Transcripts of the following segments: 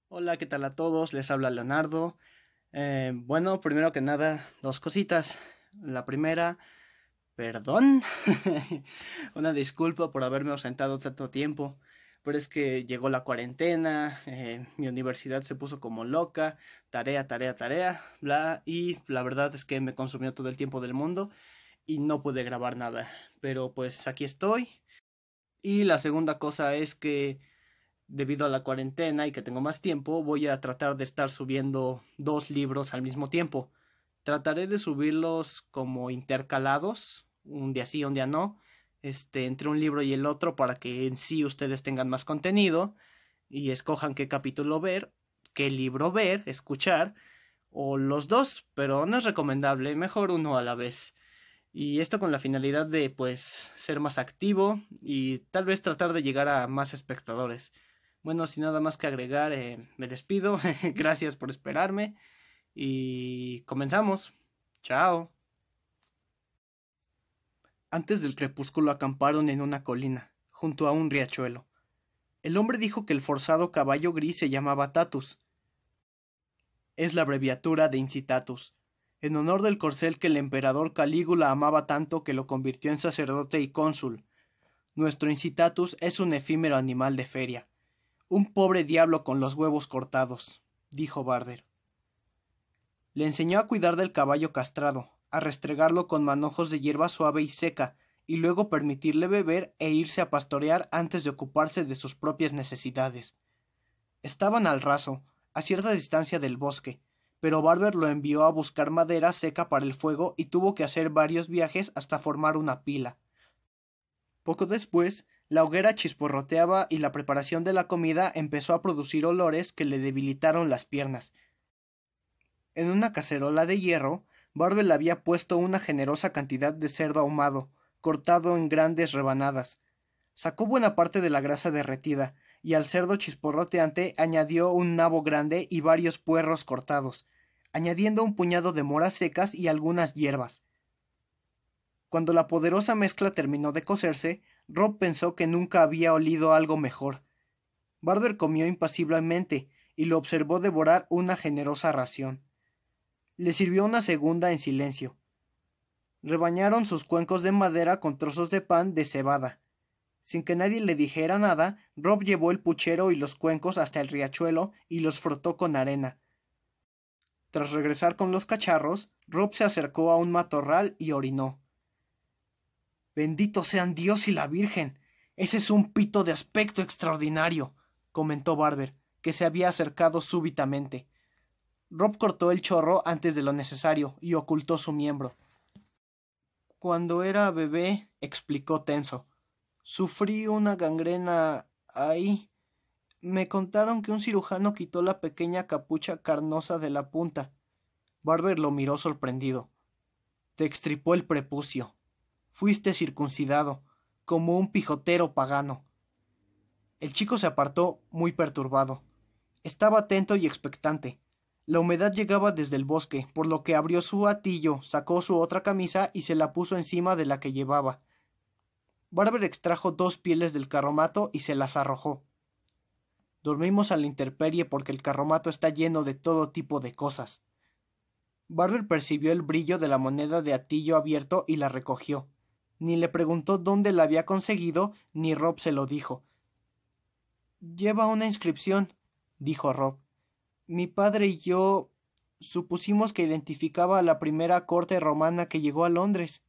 Hola, ¿qué tal a todos? Les habla Leonardo. Bueno, primero que nada, dos cositas. La primera, perdón. Una disculpa por haberme ausentado tanto tiempo. Pero es que llegó la cuarentena, mi universidad se puso como loca, tarea, tarea, tarea, bla, y la verdad es que me consumió todo el tiempo del mundo y no pude grabar nada. Pero pues aquí estoy. Y la segunda cosa es que debido a la cuarentena y que tengo más tiempo, voy a tratar de estar subiendo dos libros al mismo tiempo. Trataré de subirlos como intercalados, un día sí, un día no, entre un libro y el otro para que en sí ustedes tengan más contenido y escojan qué capítulo ver, qué libro ver, escuchar, o los dos, pero no es recomendable, mejor uno a la vez. Y esto con la finalidad de, pues, ser más activo y tal vez tratar de llegar a más espectadores. Bueno, sin nada más que agregar, me despido. Gracias por esperarme y comenzamos. Chao. Antes del crepúsculo acamparon en una colina, junto a un riachuelo. El hombre dijo que el forzado caballo gris se llamaba Tatus. Es la abreviatura de Incitatus, en honor del corcel que el emperador Calígula amaba tanto que lo convirtió en sacerdote y cónsul. Nuestro Incitatus es un efímero animal de feria. Un pobre diablo con los huevos cortados, dijo Barber. Le enseñó a cuidar del caballo castrado, a restregarlo con manojos de hierba suave y seca, y luego permitirle beber e irse a pastorear antes de ocuparse de sus propias necesidades. Estaban al raso, a cierta distancia del bosque, pero Barber lo envió a buscar madera seca para el fuego y tuvo que hacer varios viajes hasta formar una pila. Poco después, la hoguera chisporroteaba y la preparación de la comida empezó a producir olores que le debilitaron las piernas. En una cacerola de hierro, Barbel había puesto una generosa cantidad de cerdo ahumado, cortado en grandes rebanadas. Sacó buena parte de la grasa derretida, y al cerdo chisporroteante añadió un nabo grande y varios puerros cortados, añadiendo un puñado de moras secas y algunas hierbas. Cuando la poderosa mezcla terminó de cocerse, Rob pensó que nunca había olido algo mejor. Barber comió impasiblemente y lo observó devorar una generosa ración. Le sirvió una segunda en silencio. Rebañaron sus cuencos de madera con trozos de pan de cebada. Sin que nadie le dijera nada, Rob llevó el puchero y los cuencos hasta el riachuelo y los frotó con arena. Tras regresar con los cacharros, Rob se acercó a un matorral y orinó. Benditos sean Dios y la Virgen. Ese es un pito de aspecto extraordinario, comentó Barber, que se había acercado súbitamente. Rob cortó el chorro antes de lo necesario y ocultó su miembro. Cuando era bebé, explicó tenso, sufrí una gangrena ahí. Me contaron que un cirujano quitó la pequeña capucha carnosa de la punta. Barber lo miró sorprendido. Te extripó el prepucio. Fuiste circuncidado, como un pijotero pagano. El chico se apartó muy perturbado. Estaba atento y expectante. La humedad llegaba desde el bosque, por lo que abrió su hatillo, sacó su otra camisa y se la puso encima de la que llevaba. Barber extrajo 2 pieles del carromato y se las arrojó. Dormimos a la intemperie porque el carromato está lleno de todo tipo de cosas. Barber percibió el brillo de la moneda de hatillo abierto y la recogió. Ni le preguntó dónde la había conseguido, ni Rob se lo dijo. Lleva una inscripción, dijo Rob. Mi padre y yo supusimos que identificaba a la primera corte romana que llegó a Londres.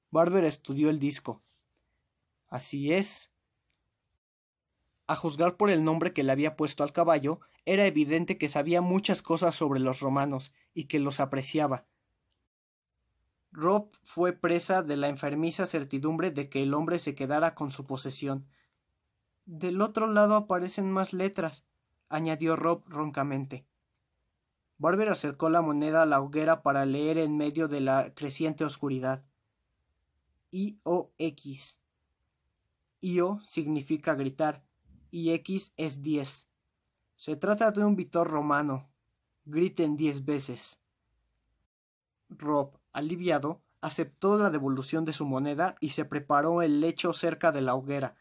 Barber estudió el disco. Así es. A juzgar por el nombre que le había puesto al caballo, era evidente que sabía muchas cosas sobre los romanos y que los apreciaba. Rob fue presa de la enfermiza certidumbre de que el hombre se quedara con su posesión. Del otro lado aparecen más letras, añadió Rob roncamente. Barber acercó la moneda a la hoguera para leer en medio de la creciente oscuridad. IOX. IO significa gritar, y X es 10. Se trata de un vitor romano. Griten 10 veces. Rob, aliviado, aceptó la devolución de su moneda y se preparó el lecho cerca de la hoguera.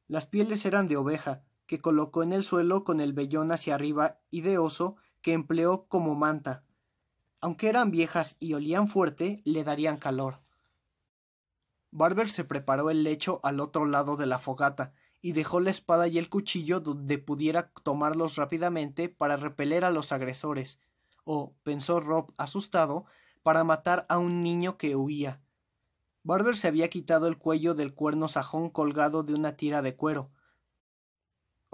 Las pieles eran de oveja, que colocó en el suelo con el vellón hacia arriba y de oso que empleó como manta. Aunque eran viejas y olían fuerte, le darían calor. Barber se preparó el lecho al otro lado de la fogata y dejó la espada y el cuchillo donde pudiera tomarlos rápidamente para repeler a los agresores, o, pensó Rob asustado, para matar a un niño que huía. Barber se había quitado el cuello del cuerno sajón colgado de una tira de cuero.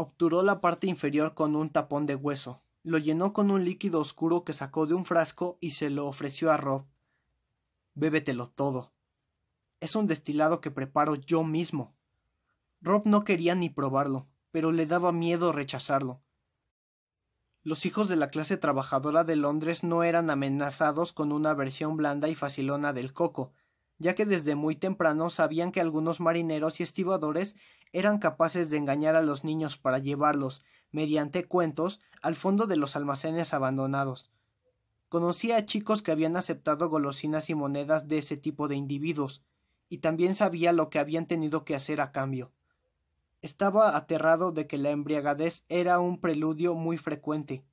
Obturó la parte inferior con un tapón de hueso, lo llenó con un líquido oscuro que sacó de un frasco y se lo ofreció a Rob. «Bébetelo todo. Es un destilado que preparo yo mismo». Rob no quería ni probarlo, pero le daba miedo rechazarlo. Los hijos de la clase trabajadora de Londres no eran amenazados con una versión blanda y facilona del coco, ya que desde muy temprano sabían que algunos marineros y estibadores eran capaces de engañar a los niños para llevarlos, mediante cuentos, al fondo de los almacenes abandonados. Conocía a chicos que habían aceptado golosinas y monedas de ese tipo de individuos, y también sabía lo que habían tenido que hacer a cambio. Estaba aterrado de que la embriagadez era un preludio muy frecuente.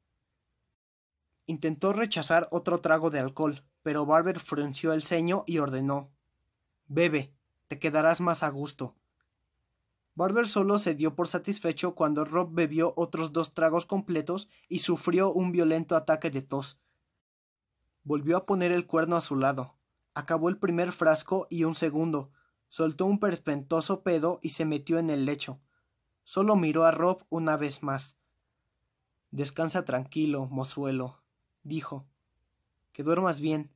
Intentó rechazar otro trago de alcohol, pero Barber frunció el ceño y ordenó: «Bebe, te quedarás más a gusto». Barber solo se dio por satisfecho cuando Rob bebió otros 2 tragos completos y sufrió un violento ataque de tos. Volvió a poner el cuerno a su lado. Acabó el primer frasco y un segundo. Soltó un perpentoso pedo y se metió en el lecho. Solo miró a Rob una vez más. «Descansa tranquilo, mozuelo», dijo. «Que duermas bien.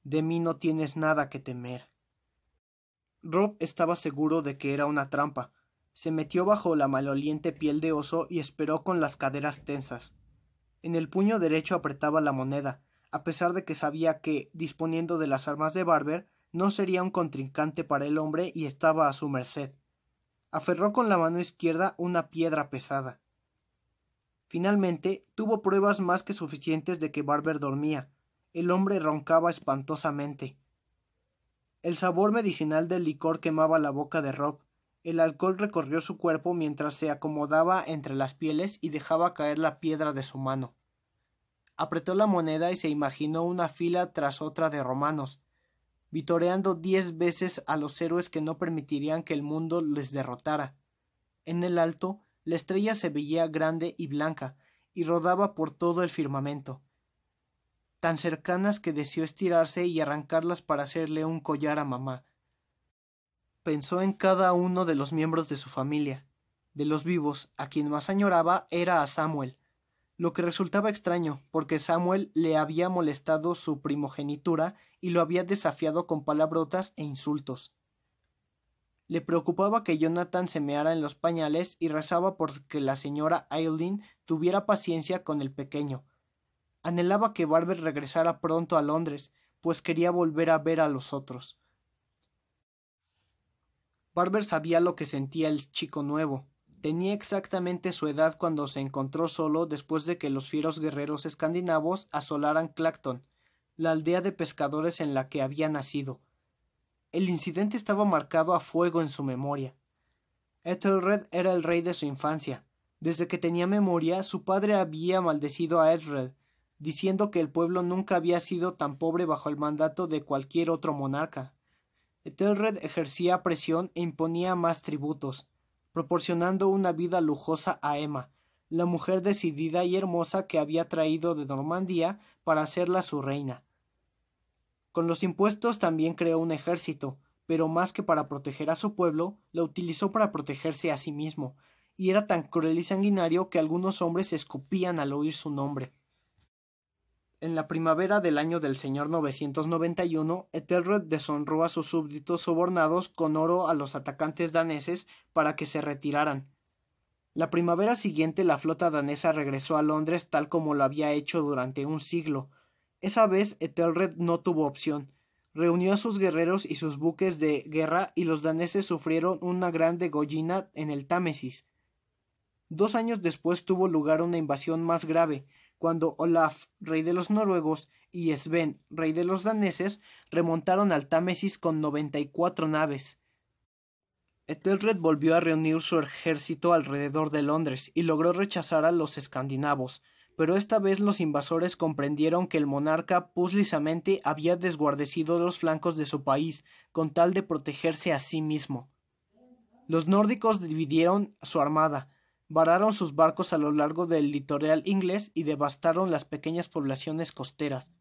De mí no tienes nada que temer». Rob estaba seguro de que era una trampa. Se metió bajo la maloliente piel de oso y esperó con las caderas tensas. En el puño derecho apretaba la moneda, a pesar de que sabía que, disponiendo de las armas de Barber, no sería un contrincante para el hombre y estaba a su merced. Aferró con la mano izquierda una piedra pesada. Finalmente, tuvo pruebas más que suficientes de que Barber dormía. El hombre roncaba espantosamente. El sabor medicinal del licor quemaba la boca de Rob. El alcohol recorrió su cuerpo mientras se acomodaba entre las pieles y dejaba caer la piedra de su mano. Apretó la moneda y se imaginó una fila tras otra de romanos, vitoreando 10 veces a los héroes que no permitirían que el mundo les derrotara. En el alto, la estrella se veía grande y blanca, y rodaba por todo el firmamento, tan cercanas que deseó estirarse y arrancarlas para hacerle un collar a mamá. Pensó en cada uno de los miembros de su familia. De los vivos, a quien más añoraba era a Samuel, lo que resultaba extraño, porque Samuel le había molestado su primogenitura y lo había desafiado con palabrotas e insultos. Le preocupaba que Jonathan se meara en los pañales y rezaba porque la señora Aileen tuviera paciencia con el pequeño. Anhelaba que Barber regresara pronto a Londres, pues quería volver a ver a los otros. Barber sabía lo que sentía el chico nuevo. Tenía exactamente su edad cuando se encontró solo después de que los fieros guerreros escandinavos asolaran Clacton, la aldea de pescadores en la que había nacido. El incidente estaba marcado a fuego en su memoria. Ethelred era el rey de su infancia. Desde que tenía memoria, su padre había maldecido a Ethelred, diciendo que el pueblo nunca había sido tan pobre bajo el mandato de cualquier otro monarca. Ethelred ejercía presión e imponía más tributos, proporcionando una vida lujosa a Emma, la mujer decidida y hermosa que había traído de Normandía para hacerla su reina. Con los impuestos también creó un ejército, pero más que para proteger a su pueblo, lo utilizó para protegerse a sí mismo, y era tan cruel y sanguinario que algunos hombres escupían al oír su nombre. En la primavera del año del señor 991, Ethelred deshonró a sus súbditos sobornados con oro a los atacantes daneses para que se retiraran. La primavera siguiente la flota danesa regresó a Londres tal como lo había hecho durante un siglo. Esa vez Ethelred no tuvo opción. Reunió a sus guerreros y sus buques de guerra y los daneses sufrieron una gran degollina en el Támesis. 2 años después tuvo lugar una invasión más grave, cuando Olaf, rey de los noruegos, y Sven, rey de los daneses, remontaron al Támesis con 94 naves. Ethelred volvió a reunir su ejército alrededor de Londres y logró rechazar a los escandinavos, pero esta vez los invasores comprendieron que el monarca puslizamente había desguarnecido los flancos de su país con tal de protegerse a sí mismo. Los nórdicos dividieron su armada, vararon sus barcos a lo largo del litoral inglés y devastaron las pequeñas poblaciones costeras.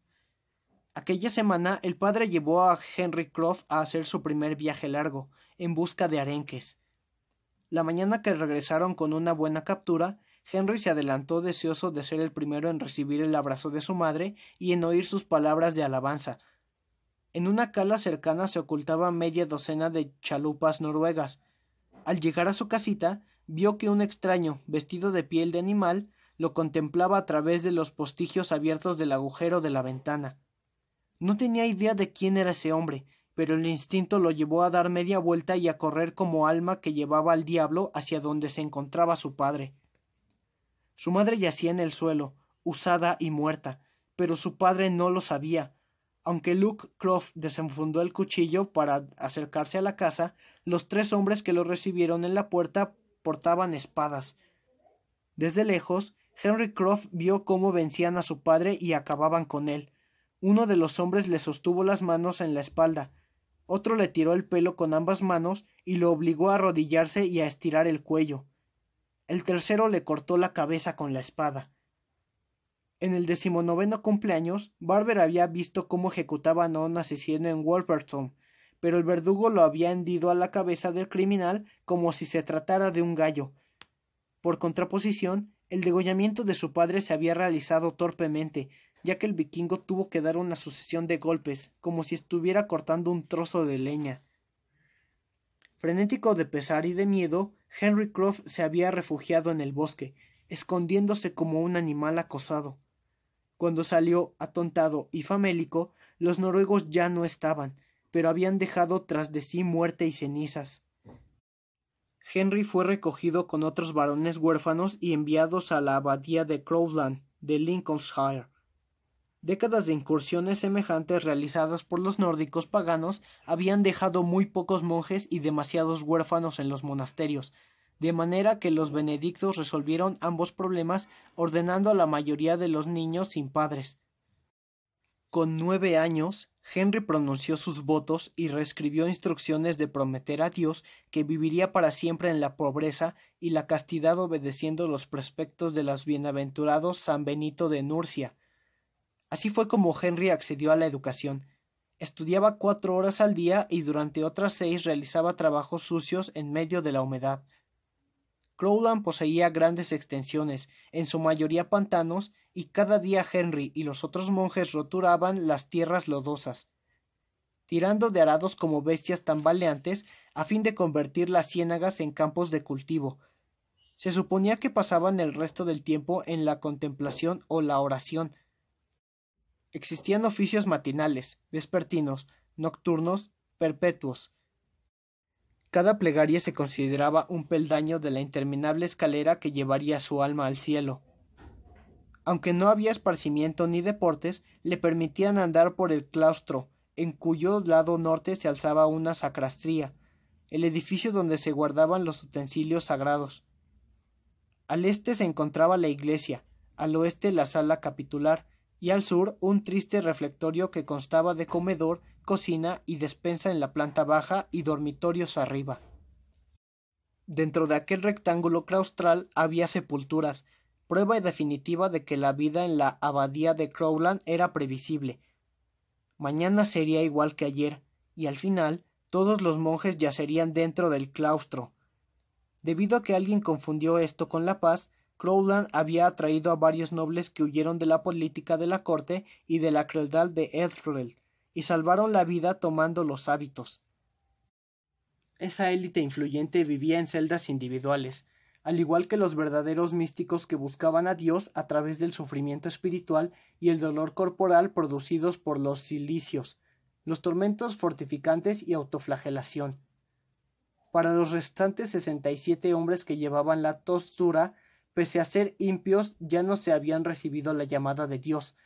Aquella semana el padre llevó a Henry Croft a hacer su primer viaje largo, en busca de arenques. La mañana que regresaron con una buena captura, Henry se adelantó deseoso de ser el primero en recibir el abrazo de su madre y en oír sus palabras de alabanza. En una cala cercana se ocultaba media docena de chalupas noruegas. Al llegar a su casita, vio que un extraño, vestido de piel de animal, lo contemplaba a través de los postigios abiertos del agujero de la ventana. No tenía idea de quién era ese hombre, pero el instinto lo llevó a dar media vuelta y a correr como alma que llevaba al diablo hacia donde se encontraba su padre. Su madre yacía en el suelo, usada y muerta, pero su padre no lo sabía. Aunque Luke Croft desenfundó el cuchillo para acercarse a la casa, los 3 hombres que lo recibieron en la puerta portaban espadas. Desde lejos, Henry Croft vio cómo vencían a su padre y acababan con él. Uno de los hombres le sostuvo las manos en la espalda, otro le tiró el pelo con ambas manos y lo obligó a arrodillarse y a estirar el cuello. El tercero le cortó la cabeza con la espada. En el 19º cumpleaños, Barber había visto cómo ejecutaban a un asesino en Wolverhampton, pero el verdugo lo había hendido a la cabeza del criminal como si se tratara de un gallo. Por contraposición, el degollamiento de su padre se había realizado torpemente, ya que el vikingo tuvo que dar una sucesión de golpes, como si estuviera cortando un trozo de leña. Frenético de pesar y de miedo, Henry Croft se había refugiado en el bosque, escondiéndose como un animal acosado. Cuando salió, atontado y famélico, los noruegos ya no estaban, pero habían dejado tras de sí muerte y cenizas. Henry fue recogido con otros varones huérfanos y enviados a la abadía de Crowland, de Lincolnshire. Décadas de incursiones semejantes realizadas por los nórdicos paganos habían dejado muy pocos monjes y demasiados huérfanos en los monasterios, de manera que los benedictos resolvieron ambos problemas ordenando a la mayoría de los niños sin padres. Con 9 años, Henry pronunció sus votos y reescribió instrucciones de prometer a Dios que viviría para siempre en la pobreza y la castidad obedeciendo los preceptos de los bienaventurados San Benito de Nurcia. Así fue como Henry accedió a la educación. Estudiaba 4 horas al día y durante otras 6 realizaba trabajos sucios en medio de la humedad. Crowland poseía grandes extensiones, en su mayoría pantanos, y cada día Henry y los otros monjes roturaban las tierras lodosas, tirando de arados como bestias tambaleantes a fin de convertir las ciénagas en campos de cultivo. Se suponía que pasaban el resto del tiempo en la contemplación o la oración. Existían oficios matinales, vespertinos, nocturnos, perpetuos. Cada plegaria se consideraba un peldaño de la interminable escalera que llevaría su alma al cielo. Aunque no había esparcimiento ni deportes, le permitían andar por el claustro, en cuyo lado norte se alzaba una sacrastría, el edificio donde se guardaban los utensilios sagrados. Al este se encontraba la iglesia, al oeste la sala capitular, y al sur un triste refectorio que constaba de comedor, cocina y despensa en la planta baja y dormitorios arriba. Dentro de aquel rectángulo claustral había sepulturas, prueba definitiva de que la vida en la abadía de Crowland era previsible. Mañana sería igual que ayer, y al final todos los monjes yacerían dentro del claustro. Debido a que alguien confundió esto con la paz, Crowland había atraído a varios nobles que huyeron de la política de la corte y de la crueldad de Ethelred, y salvaron la vida tomando los hábitos. Esa élite influyente vivía en celdas individuales, al igual que los verdaderos místicos que buscaban a Dios a través del sufrimiento espiritual y el dolor corporal producidos por los cilicios, los tormentos fortificantes y autoflagelación. Para los restantes 67 hombres que llevaban la tostura, pese a ser impios, ya no se habían recibido la llamada de Dios.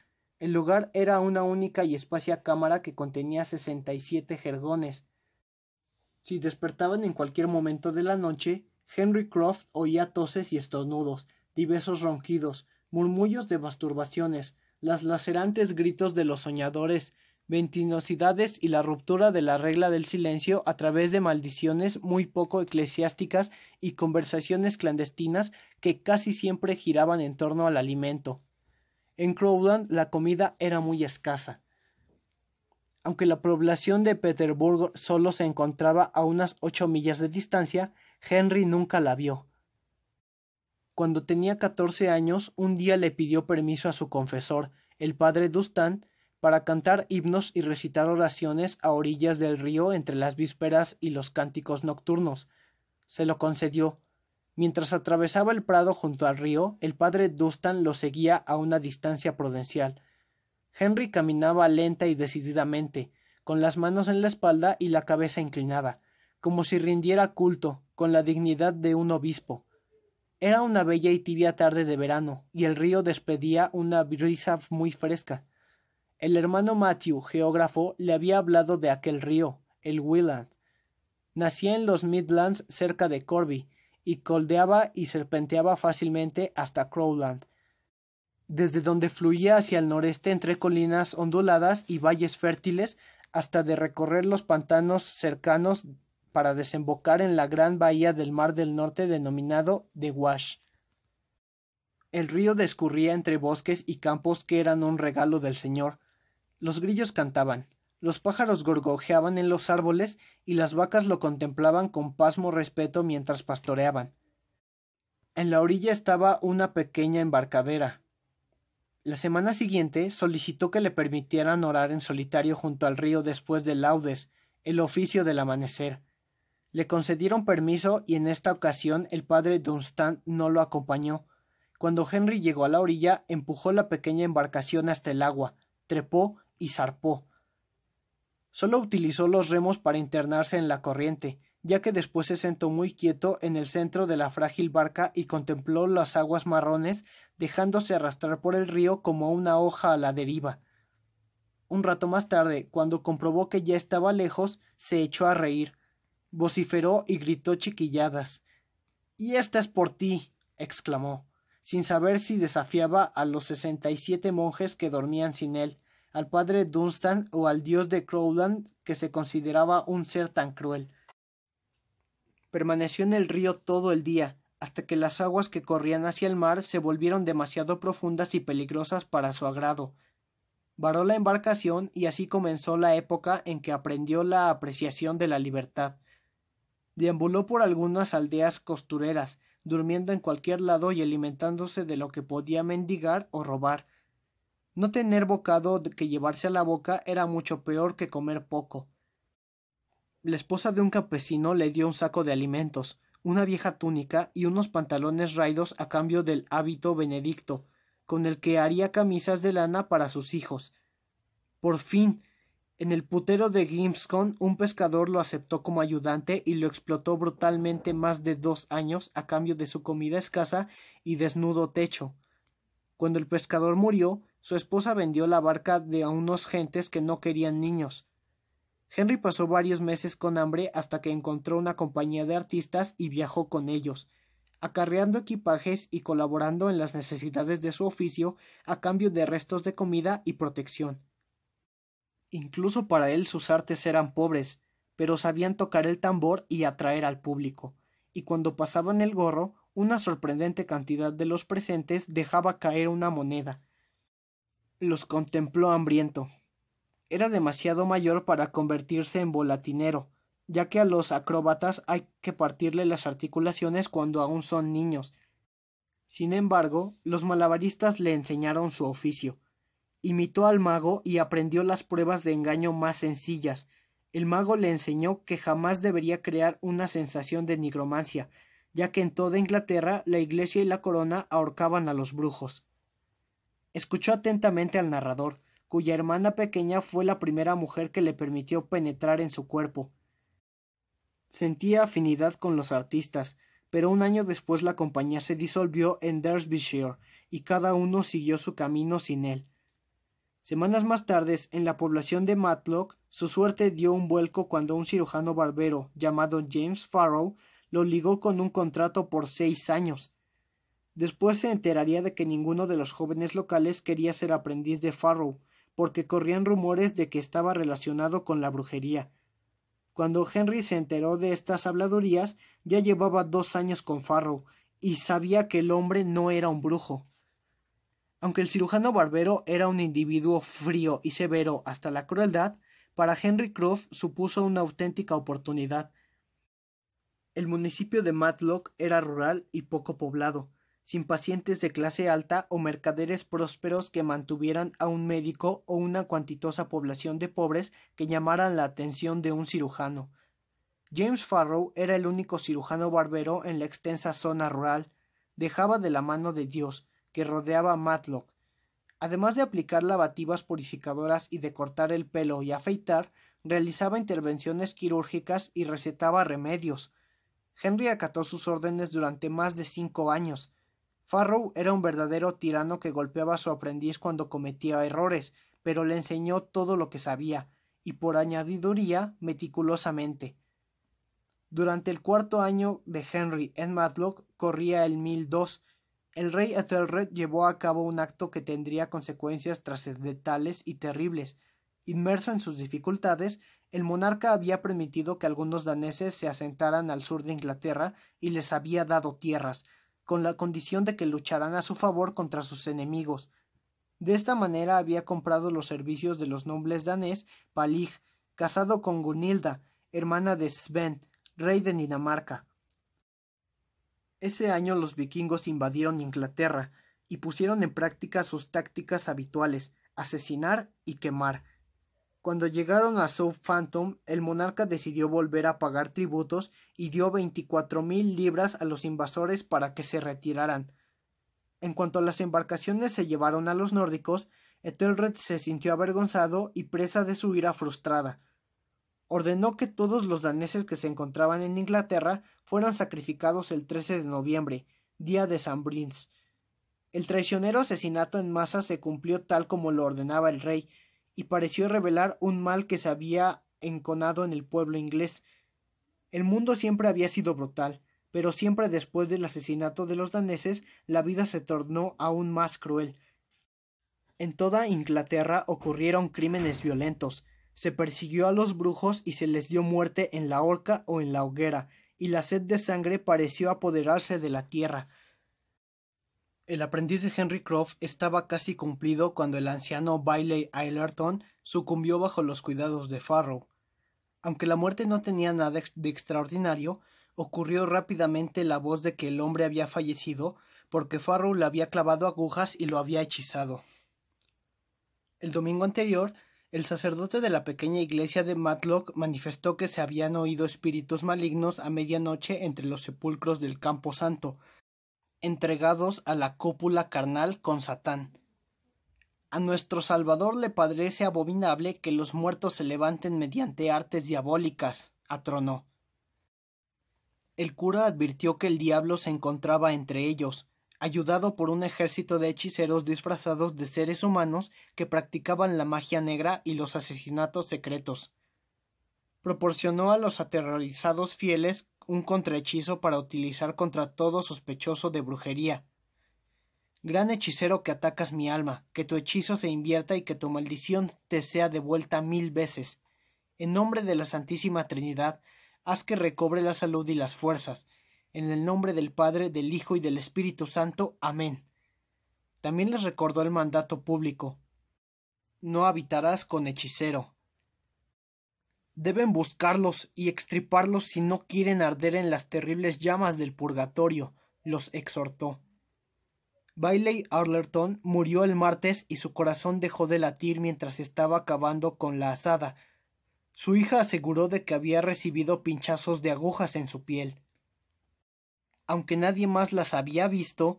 El lugar era una única y espacia cámara que contenía 67 jergones. Si despertaban en cualquier momento de la noche, Henry Croft oía toses y estornudos, diversos ronquidos, murmullos de masturbaciones, las lacerantes gritos de los soñadores, ventinosidades y la ruptura de la regla del silencio a través de maldiciones muy poco eclesiásticas y conversaciones clandestinas que casi siempre giraban en torno al alimento. En Crowland la comida era muy escasa. Aunque la población de Peterborough solo se encontraba a unas 8 millas de distancia, Henry nunca la vio. Cuando tenía 14 años, un día le pidió permiso a su confesor, el padre Dunstan, para cantar himnos y recitar oraciones a orillas del río entre las vísperas y los cánticos nocturnos. Se lo concedió. Mientras atravesaba el prado junto al río, el padre Dunstan lo seguía a una distancia prudencial. Henry caminaba lenta y decididamente, con las manos en la espalda y la cabeza inclinada, como si rindiera culto, con la dignidad de un obispo. Era una bella y tibia tarde de verano, y el río despedía una brisa muy fresca. El hermano Matthew, geógrafo, le había hablado de aquel río, el Welland. Nacía en los Midlands cerca de Corby, y coldeaba y serpenteaba fácilmente hasta Crowland, desde donde fluía hacia el noreste entre colinas onduladas y valles fértiles, hasta de recorrer los pantanos cercanos para desembocar en la gran bahía del Mar del Norte denominado The Wash. El río discurría entre bosques y campos que eran un regalo del Señor. Los grillos cantaban, los pájaros gorgojeaban en los árboles y las vacas lo contemplaban con pasmo respeto mientras pastoreaban. En la orilla estaba una pequeña embarcadera. La semana siguiente solicitó que le permitieran orar en solitario junto al río después de laudes, el oficio del amanecer. Le concedieron permiso y en esta ocasión el padre Dunstan no lo acompañó. Cuando Henry llegó a la orilla, empujó la pequeña embarcación hasta el agua, trepó y zarpó. Solo utilizó los remos para internarse en la corriente, ya que después se sentó muy quieto en el centro de la frágil barca y contempló las aguas marrones, dejándose arrastrar por el río como una hoja a la deriva. Un rato más tarde, cuando comprobó que ya estaba lejos, se echó a reír. Vociferó y gritó chiquilladas. —¡Y esta es por ti! —exclamó, sin saber si desafiaba a los 67 monjes que dormían sin él, al padre Dunstan o al dios de Crowland, que se consideraba un ser tan cruel. Permaneció en el río todo el día, hasta que las aguas que corrían hacia el mar se volvieron demasiado profundas y peligrosas para su agrado. Varó la embarcación y así comenzó la época en que aprendió la apreciación de la libertad. Deambuló por algunas aldeas costureras, durmiendo en cualquier lado y alimentándose de lo que podía mendigar o robar. No tener bocado que llevarse a la boca era mucho peor que comer poco. La esposa de un campesino le dio un saco de alimentos, una vieja túnica y unos pantalones raídos a cambio del hábito benedicto, con el que haría camisas de lana para sus hijos. Por fin, en el putero de Grimscon, un pescador lo aceptó como ayudante y lo explotó brutalmente más de 2 años a cambio de su comida escasa y desnudo techo. Cuando el pescador murió, su esposa vendió la barca a unos gentes que no querían niños. Henry pasó varios meses con hambre hasta que encontró una compañía de artistas y viajó con ellos, acarreando equipajes y colaborando en las necesidades de su oficio a cambio de restos de comida y protección. Incluso para él sus artes eran pobres, pero sabían tocar el tambor y atraer al público, y cuando pasaban el gorro, una sorprendente cantidad de los presentes dejaba caer una moneda. Los contempló hambriento. Era demasiado mayor para convertirse en volatinero, ya que a los acróbatas hay que partirle las articulaciones cuando aún son niños. Sin embargo, los malabaristas le enseñaron su oficio. Imitó al mago y aprendió las pruebas de engaño más sencillas. El mago le enseñó que jamás debería crear una sensación de nigromancia, ya que en toda Inglaterra la Iglesia y la corona ahorcaban a los brujos. Escuchó atentamente al narrador, cuya hermana pequeña fue la primera mujer que le permitió penetrar en su cuerpo. Sentía afinidad con los artistas, pero un año después la compañía se disolvió en Derbyshire y cada uno siguió su camino sin él. Semanas más tarde, en la población de Matlock, su suerte dio un vuelco cuando un cirujano barbero llamado James Farrow lo ligó con un contrato por 6 años. Después se enteraría de que ninguno de los jóvenes locales quería ser aprendiz de Farrow, porque corrían rumores de que estaba relacionado con la brujería. Cuando Henry se enteró de estas habladurías, ya llevaba 2 años con Farrow, y sabía que el hombre no era un brujo. Aunque el cirujano barbero era un individuo frío y severo hasta la crueldad, para Henry Croft supuso una auténtica oportunidad. El municipio de Matlock era rural y poco poblado, sin pacientes de clase alta o mercaderes prósperos que mantuvieran a un médico o una cuantiosa población de pobres que llamaran la atención de un cirujano. James Farrow era el único cirujano barbero en la extensa zona rural. Dejaba de la mano de Dios, que rodeaba Matlock. Además de aplicar lavativas purificadoras y de cortar el pelo y afeitar, realizaba intervenciones quirúrgicas y recetaba remedios. Henry acató sus órdenes durante más de 5 años. Farrow era un verdadero tirano que golpeaba a su aprendiz cuando cometía errores, pero le enseñó todo lo que sabía, y por añadiduría meticulosamente. Durante el 4.º año de Henry en Matlock corría el 1002. El rey Ethelred llevó a cabo un acto que tendría consecuencias trascendentales y terribles. Inmerso en sus dificultades, el monarca había permitido que algunos daneses se asentaran al sur de Inglaterra y les había dado tierras, con la condición de que lucharan a su favor contra sus enemigos. De esta manera había comprado los servicios de los nobles danés Palig, casado con Gunilda, hermana de Sven, rey de Dinamarca. Ese año los vikingos invadieron Inglaterra y pusieron en práctica sus tácticas habituales, asesinar y quemar. Cuando llegaron a Southampton, el monarca decidió volver a pagar tributos y dio 24.000 libras a los invasores para que se retiraran. En cuanto a las embarcaciones se llevaron a los nórdicos, Ethelred se sintió avergonzado y presa de su ira frustrada. Ordenó que todos los daneses que se encontraban en Inglaterra fueran sacrificados el 13 de noviembre, día de San Brice. El traicionero asesinato en masa se cumplió tal como lo ordenaba el rey, y pareció revelar un mal que se había enconado en el pueblo inglés. El mundo siempre había sido brutal, pero siempre después del asesinato de los daneses la vida se tornó aún más cruel. En toda Inglaterra ocurrieron crímenes violentos, se persiguió a los brujos y se les dio muerte en la horca o en la hoguera, y la sed de sangre pareció apoderarse de la tierra. El aprendiz de Henry Croft estaba casi cumplido cuando el anciano Bailey Aylerton sucumbió bajo los cuidados de Farrow. Aunque la muerte no tenía nada de extraordinario, ocurrió rápidamente la voz de que el hombre había fallecido porque Farrow le había clavado agujas y lo había hechizado. El domingo anterior, el sacerdote de la pequeña iglesia de Matlock manifestó que se habían oído espíritus malignos a medianoche entre los sepulcros del Campo Santo, entregados a la cópula carnal con Satán. A nuestro Salvador le parece abominable que los muertos se levanten mediante artes diabólicas, atronó. El cura advirtió que el diablo se encontraba entre ellos, ayudado por un ejército de hechiceros disfrazados de seres humanos que practicaban la magia negra y los asesinatos secretos. Proporcionó a los aterrorizados fieles un contrahechizo para utilizar contra todo sospechoso de brujería. Gran hechicero que atacas mi alma, que tu hechizo se invierta y que tu maldición te sea devuelta 1000 veces. En nombre de la Santísima Trinidad, haz que recobre la salud y las fuerzas. En el nombre del Padre, del Hijo y del Espíritu Santo. Amén. También les recordó el mandato público. No habitarás con hechicero. Deben buscarlos y extirparlos si no quieren arder en las terribles llamas del purgatorio, los exhortó. Bailey Aylerton murió el martes y su corazón dejó de latir mientras estaba acabando con la asada. Su hija aseguró de que había recibido pinchazos de agujas en su piel. Aunque nadie más las había visto,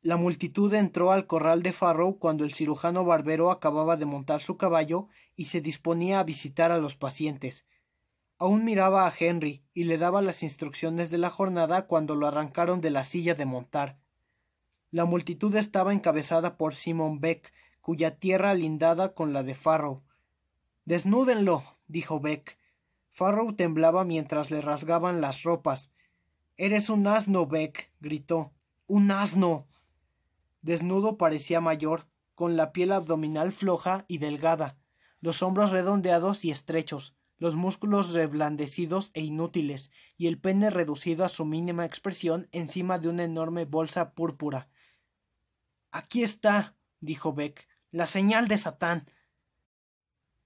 la multitud entró al corral de Farrow cuando el cirujano barbero acababa de montar su caballo y se disponía a visitar a los pacientes. Aún miraba a Henry y le daba las instrucciones de la jornada cuando lo arrancaron de la silla de montar. La multitud estaba encabezada por Simon Beck, cuya tierra lindaba con la de Farrow. —¡Desnúdenlo! —dijo Beck. Farrow temblaba mientras le rasgaban las ropas. —¡Eres un asno, Beck! —gritó. —¡Un asno! Desnudo parecía mayor, con la piel abdominal floja y delgada, los hombros redondeados y estrechos, los músculos reblandecidos e inútiles, y el pene reducido a su mínima expresión encima de una enorme bolsa púrpura. —Aquí está —dijo Beck—, la señal de Satán.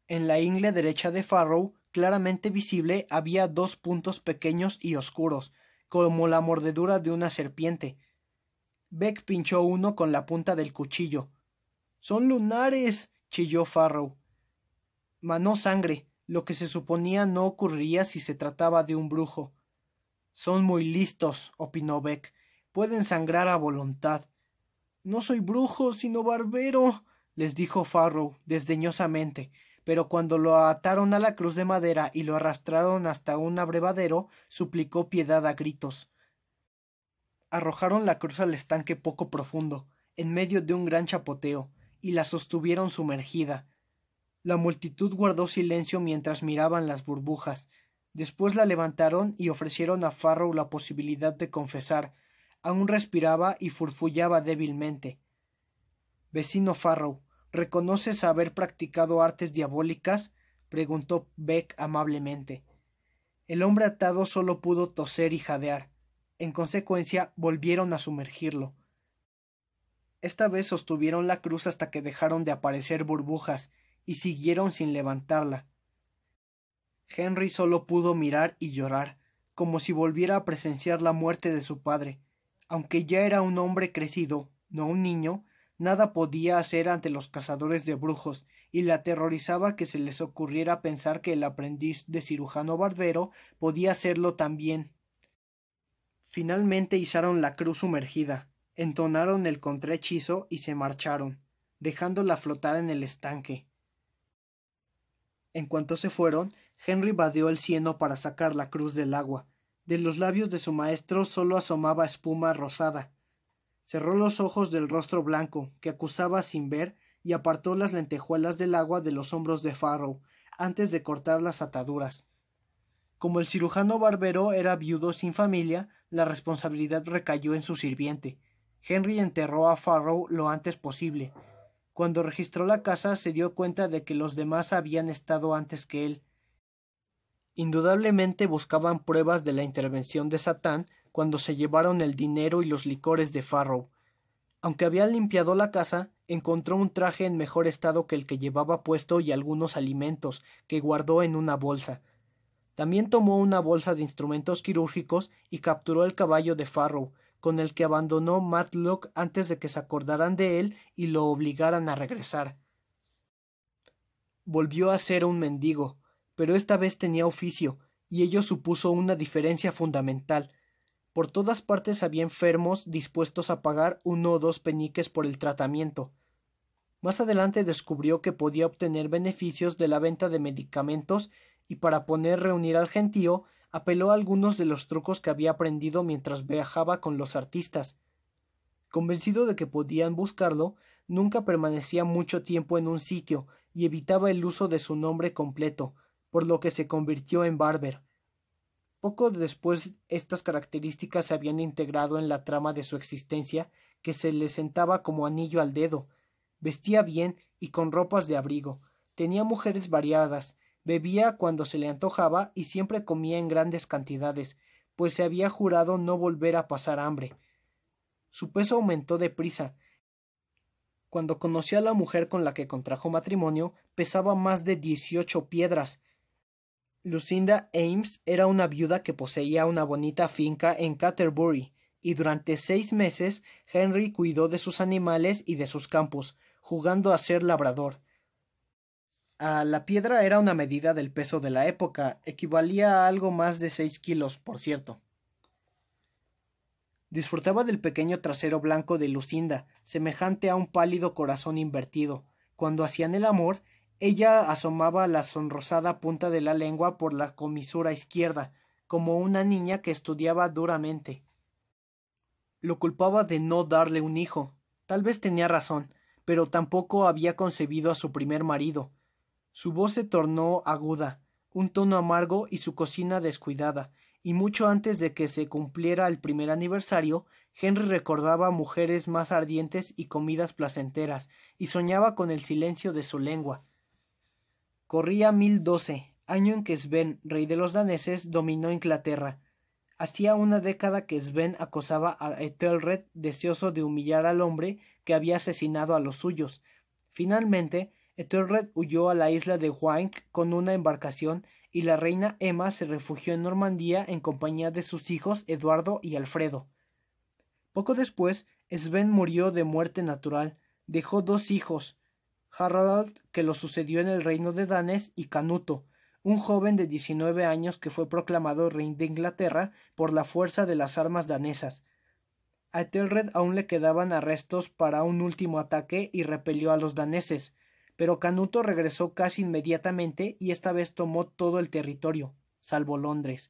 En la ingle derecha de Farrow, claramente visible, había 2 puntos pequeños y oscuros, como la mordedura de una serpiente. Beck pinchó uno con la punta del cuchillo. —¡Son lunares! —chilló Farrow. Manó sangre, lo que se suponía no ocurriría si se trataba de un brujo. —Son muy listos —opinó Beck—. Pueden sangrar a voluntad. —No soy brujo, sino barbero —les dijo Farrow desdeñosamente, pero cuando lo ataron a la cruz de madera y lo arrastraron hasta un abrevadero, suplicó piedad a gritos. Arrojaron la cruz al estanque poco profundo, en medio de un gran chapoteo, y la sostuvieron sumergida. La multitud guardó silencio mientras miraban las burbujas. Después la levantaron y ofrecieron a Farrow la posibilidad de confesar. Aún respiraba y furfullaba débilmente. —Vecino Farrow, ¿reconoces haber practicado artes diabólicas? —preguntó Beck amablemente. El hombre atado solo pudo toser y jadear. En consecuencia, volvieron a sumergirlo. Esta vez sostuvieron la cruz hasta que dejaron de aparecer burbujas, y siguieron sin levantarla. Henry solo pudo mirar y llorar, como si volviera a presenciar la muerte de su padre. Aunque ya era un hombre crecido, no un niño, nada podía hacer ante los cazadores de brujos, y le aterrorizaba que se les ocurriera pensar que el aprendiz de cirujano barbero podía hacerlo también. Finalmente izaron la cruz sumergida, entonaron el contrahechizo y se marcharon, dejándola flotar en el estanque. En cuanto se fueron, Henry vadeó el cieno para sacar la cruz del agua. De los labios de su maestro solo asomaba espuma rosada. Cerró los ojos del rostro blanco, que acusaba sin ver, y apartó las lentejuelas del agua de los hombros de Farrow, antes de cortar las ataduras. Como el cirujano barbero era viudo sin familia, la responsabilidad recayó en su sirviente. Henry enterró a Farrow lo antes posible. Cuando registró la casa se dio cuenta de que los demás habían estado antes que él. Indudablemente buscaban pruebas de la intervención de Satán cuando se llevaron el dinero y los licores de Farrow. Aunque había limpiado la casa, encontró un traje en mejor estado que el que llevaba puesto y algunos alimentos, que guardó en una bolsa. También tomó una bolsa de instrumentos quirúrgicos y capturó el caballo de Farrow, con el que abandonó Matlock antes de que se acordaran de él y lo obligaran a regresar. Volvió a ser un mendigo, pero esta vez tenía oficio, y ello supuso una diferencia fundamental. Por todas partes había enfermos dispuestos a pagar 1 o 2 peniques por el tratamiento. Más adelante descubrió que podía obtener beneficios de la venta de medicamentos y para poder reunir al gentío apeló a algunos de los trucos que había aprendido mientras viajaba con los artistas. Convencido de que podían buscarlo, nunca permanecía mucho tiempo en un sitio y evitaba el uso de su nombre completo, por lo que se convirtió en Barber. Poco después estas características se habían integrado en la trama de su existencia, que se le sentaba como anillo al dedo. Vestía bien y con ropas de abrigo, tenía mujeres variadas, bebía cuando se le antojaba y siempre comía en grandes cantidades, pues se había jurado no volver a pasar hambre. Su peso aumentó deprisa. Cuando conoció a la mujer con la que contrajo matrimonio, pesaba más de 18 piedras. Lucinda Ames era una viuda que poseía una bonita finca en Canterbury, y durante 6 meses Henry cuidó de sus animales y de sus campos, jugando a ser labrador. La piedra era una medida del peso de la época, equivalía a algo más de 6 kilos, por cierto. Disfrutaba del pequeño trasero blanco de Lucinda, semejante a un pálido corazón invertido. Cuando hacían el amor, ella asomaba la sonrosada punta de la lengua por la comisura izquierda, como una niña que estudiaba duramente. Lo culpaba de no darle un hijo. Tal vez tenía razón, pero tampoco había concebido a su primer marido. Su voz se tornó aguda, un tono amargo y su cocina descuidada, y mucho antes de que se cumpliera el primer aniversario, Henry recordaba mujeres más ardientes y comidas placenteras, y soñaba con el silencio de su lengua. Corría 1012, año en que Sven, rey de los daneses, dominó Inglaterra. Hacía una década que Sven acosaba a Ethelred, deseoso de humillar al hombre que había asesinado a los suyos. Finalmente, Ethelred huyó a la isla de Wight con una embarcación y la reina Emma se refugió en Normandía en compañía de sus hijos Eduardo y Alfredo. Poco después, Sven murió de muerte natural. Dejó 2 hijos, Harald, que lo sucedió en el reino de Danes, y Canuto, un joven de 19 años que fue proclamado rey de Inglaterra por la fuerza de las armas danesas. A Ethelred aún le quedaban arrestos para un último ataque y repelió a los daneses, pero Canuto regresó casi inmediatamente y esta vez tomó todo el territorio, salvo Londres.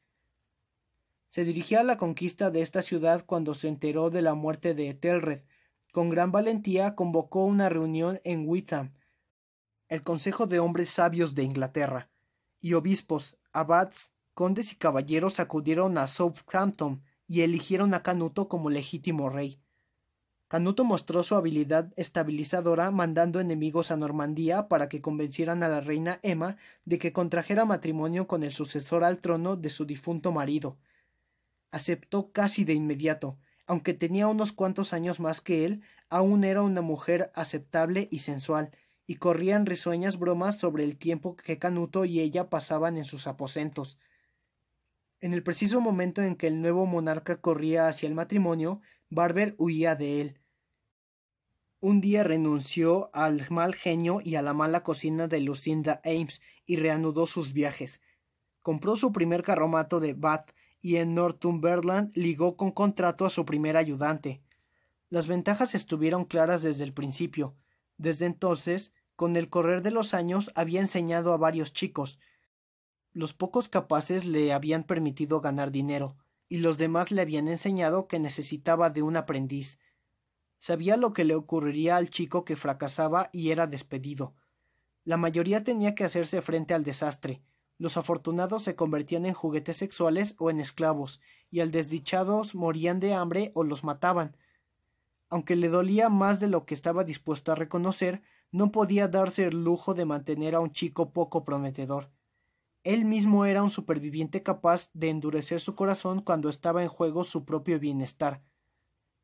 Se dirigía a la conquista de esta ciudad cuando se enteró de la muerte de Ethelred. Con gran valentía convocó una reunión en Witham, el consejo de hombres sabios de Inglaterra, y obispos, abats, condes y caballeros acudieron a Southampton y eligieron a Canuto como legítimo rey. Canuto mostró su habilidad estabilizadora mandando enemigos a Normandía para que convencieran a la reina Emma de que contrajera matrimonio con el sucesor al trono de su difunto marido. Aceptó casi de inmediato. Aunque tenía unos cuantos años más que él, aún era una mujer aceptable y sensual, y corrían risueñas bromas sobre el tiempo que Canuto y ella pasaban en sus aposentos. En el preciso momento en que el nuevo monarca corría hacia el matrimonio, Barber huía de él. Un día renunció al mal genio y a la mala cocina de Lucinda Ames y reanudó sus viajes. Compró su primer carromato de Bath y en Northumberland ligó con contrato a su primer ayudante. Las ventajas estuvieron claras desde el principio. Desde entonces, con el correr de los años, había enseñado a varios chicos. Los pocos capaces le habían permitido ganar dinero, y los demás le habían enseñado que necesitaba de un aprendiz. Sabía lo que le ocurriría al chico que fracasaba y era despedido. La mayoría tenía que hacerse frente al desastre. Los afortunados se convertían en juguetes sexuales o en esclavos, y al desdichados morían de hambre o los mataban. Aunque le dolía más de lo que estaba dispuesto a reconocer, no podía darse el lujo de mantener a un chico poco prometedor. Él mismo era un superviviente capaz de endurecer su corazón cuando estaba en juego su propio bienestar.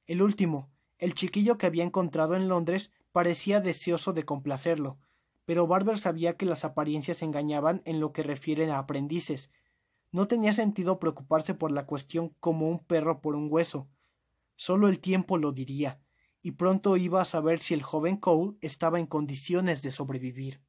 El último, el chiquillo que había encontrado en Londres, parecía deseoso de complacerlo, pero Barber sabía que las apariencias engañaban en lo que refiere a aprendices. No tenía sentido preocuparse por la cuestión como un perro por un hueso. Solo el tiempo lo diría, y pronto iba a saber si el joven Cole estaba en condiciones de sobrevivir.